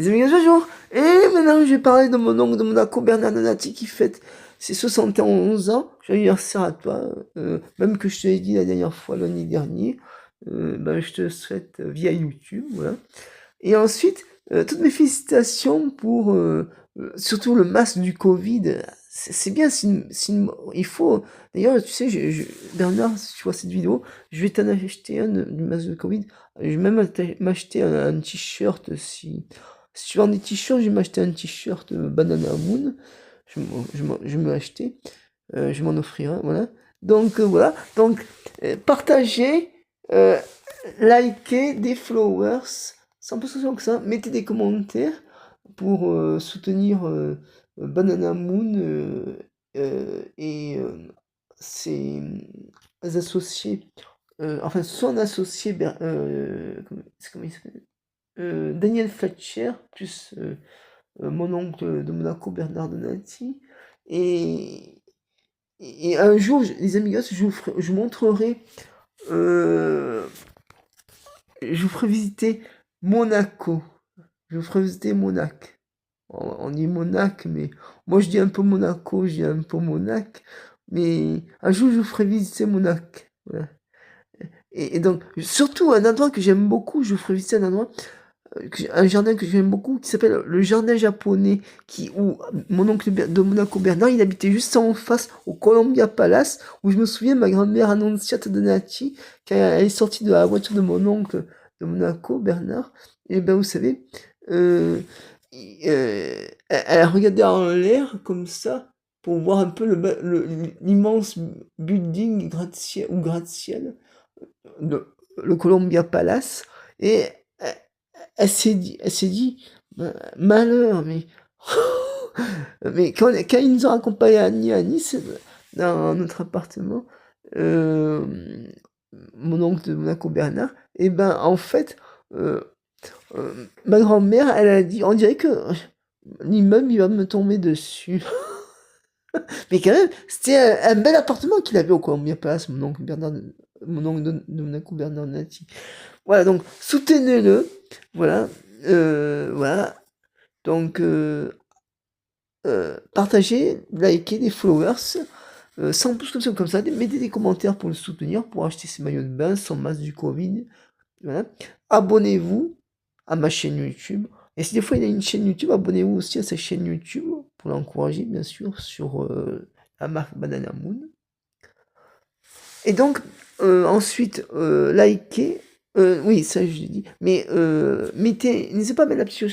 Les amis, bonjour. Et maintenant, je vais parler de mon oncle de Monaco, Bernard Donati, qui fête ses 71 ans. Joyeux anniversaire à toi. Même que je te l'ai dit la dernière fois, l'année dernière. Je te le souhaite via YouTube, voilà. Et ensuite, toutes mes félicitations pour surtout le masque du Covid. C'est bien, il faut. D'ailleurs, tu sais, Bernard, si tu vois cette vidéo, je vais t'en acheter un du masque du Covid. Je vais même m'acheter un t-shirt si tu vends des t-shirts, je vais m'acheter un t-shirt Banana Moon. Je vais me l'acheter. Je m'en offrirai, voilà. Donc voilà. Donc partagez, euh, likez des followers. Sans plus que ça, mettez des commentaires pour soutenir Banana Moon et ses associés. Enfin, son associé, comment il s'appelle Daniel Fletcher, plus mon oncle de Monaco, Bernard Donati. Et, et un jour, les amis, je vous montrerai, euh, je vous ferai visiter Monaco. Je vous ferai visiter Monac. On dit Monac, mais moi je dis un peu Monaco, je dis un peu Monac. Mais un jour, je vous ferai visiter Monac. Voilà. Et donc, surtout un endroit que j'aime beaucoup, je vous ferai visiter un endroit un jardin que j'aime beaucoup qui s'appelle le jardin japonais où mon oncle de Monaco Bernard il habitait juste en face au Columbia Palace où je me souviens ma grand-mère Annonciate Donati quand elle est sortie de la voiture de mon oncle de Monaco Bernard et ben vous savez euh, elle a regardé en l'air comme ça pour voir un peu l'immense building gratte-ciel ou gratte-ciel le Columbia Palace et elle s'est dit, malheur, mais quand ils nous ont accompagnés à Nice, dans notre appartement, euh, mon oncle de Monaco Bernard, et ben en fait, euh, ma grand-mère, elle a dit, on dirait que l'immeuble il va me tomber dessus. Mais quand même, c'était un bel appartement qu'il avait au Columbia Palace, mon oncle de Monaco Bernard Nati. Voilà, donc soutenez-le. Voilà. Voilà. Donc, partagez, likez, des followers. Sans plus comme ça, mettez des commentaires pour le soutenir, pour acheter ses maillots de bain, son masque du Covid. Voilà. Abonnez-vous à ma chaîne YouTube. Et si des fois il y a une chaîne YouTube, abonnez-vous aussi à sa chaîne YouTube pour l'encourager, bien sûr, sur la marque Banana Moon. Et donc, ensuite, likez. Oui, ça je l'ai dit. Mais n'hésitez pas à mettre la petite